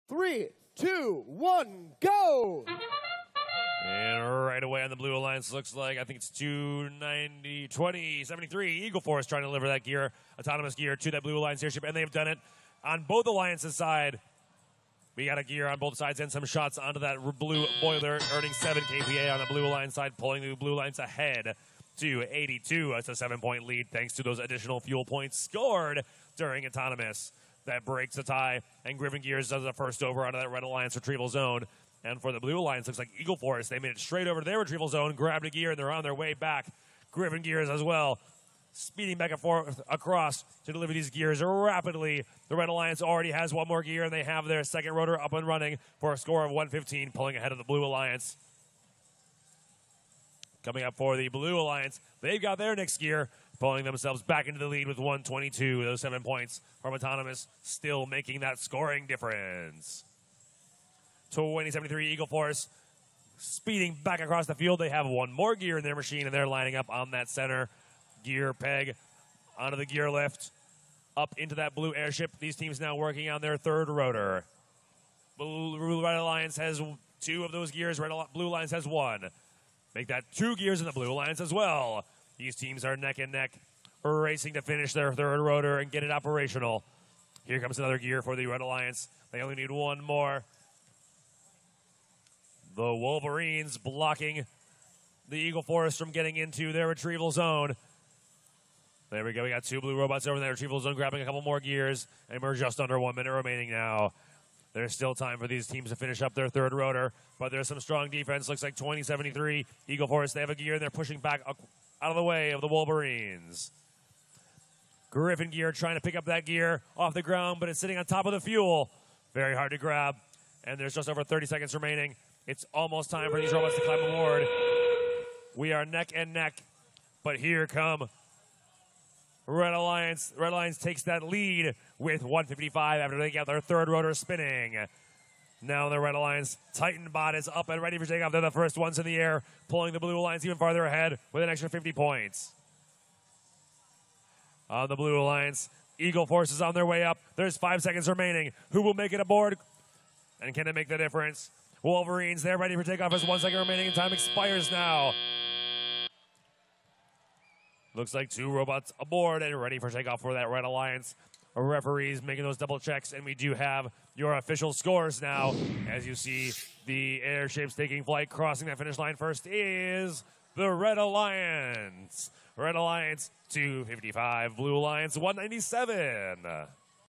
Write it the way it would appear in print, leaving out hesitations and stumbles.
3, 2, 1, go! And right away on the Blue Alliance, looks like, I think it's 73. Eagle Force trying to deliver that gear, autonomous gear, to that Blue Alliance airship, and they've done it on both Alliances' side. We got a gear on both sides and some shots onto that blue boiler, earning 7 KPA on the Blue Alliance side, pulling the Blue Alliance ahead to 82. That's a 7-point lead thanks to those additional fuel points scored during autonomous. That breaks the tie, and Griffin Gears does the first over onto that Red Alliance retrieval zone. And for the Blue Alliance, looks like Eagle Force, they made it straight over to their retrieval zone, grabbed a gear, and they're on their way back. Griffin Gears as well, speeding back and forth across to deliver these gears rapidly. The Red Alliance already has one more gear, and they have their second rotor up and running for a score of 115, pulling ahead of the Blue Alliance. Coming up for the Blue Alliance, they've got their next gear, pulling themselves back into the lead with 122. Those 7 points from Autonomous, still making that scoring difference. 2073 Eagle Force speeding back across the field. They have one more gear in their machine, and they're lining up on that center gear peg onto the gear lift up into that blue airship. These teams now working on their third rotor. Red Alliance has 2 of those gears. Blue Alliance has 1. Make that 2 gears in the Blue Alliance as well. These teams are neck and neck, racing to finish their third rotor and get it operational. Here comes another gear for the Red Alliance. They only need 1 more. The Wolverines blocking the Eagle Force from getting into their retrieval zone. There we go. We got 2 blue robots over in their retrieval zone, grabbing a couple more gears, and we're just under 1 minute remaining now. There's still time for these teams to finish up their third rotor, but there's some strong defense. Looks like 2073 Eagle Force, they have a gear, and they're pushing back out of the way of the Wolverines. Griffin Gear trying to pick up that gear off the ground, but it's sitting on top of the fuel. Very hard to grab, and there's just over 30 seconds remaining. It's almost time for these robots to climb aboard. We are neck and neck, but here come Red Alliance. Red Alliance takes that lead with 155 after they get their third rotor spinning. Now the Red Alliance Titan bot is up and ready for takeoff. They're the first ones in the air, pulling the Blue Alliance even farther ahead with an extra 50 points. On the Blue Alliance, Eagle Force is on their way up. There's 5 seconds remaining. Who will make it aboard? And can it make the difference? Wolverines, they're ready for takeoff as 1 second remaining and time expires now. Looks like 2 robots aboard and ready for takeoff for that Red Alliance. Referees making those double checks, and we do have your official scores now. As you see, the airships taking flight, crossing that finish line first is the Red Alliance. Red Alliance 255, Blue Alliance 197.